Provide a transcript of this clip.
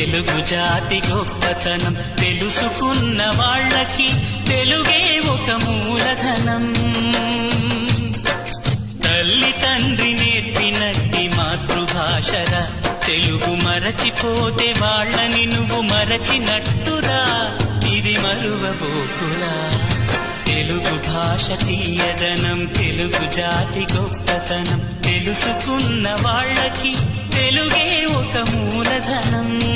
తెలుగు జాతి గొప్పతనం తెలుసుకున్న వాళ్ళకి తెలుగే ఒక మూలధనం. తల్లి తండ్రి నేర్పినట్టి మాతృభాషరా, తెలుగు మరచిపోతే వాళ్ళని నువ్వు మరచినట్టురా, ఇది మరువబోకురా. తెలుగు భాష తీయదనం, తెలుగు జాతి గొప్పతనం తెలుసుకున్న వాళ్ళకి తెలుగే ఒక మూలధనం.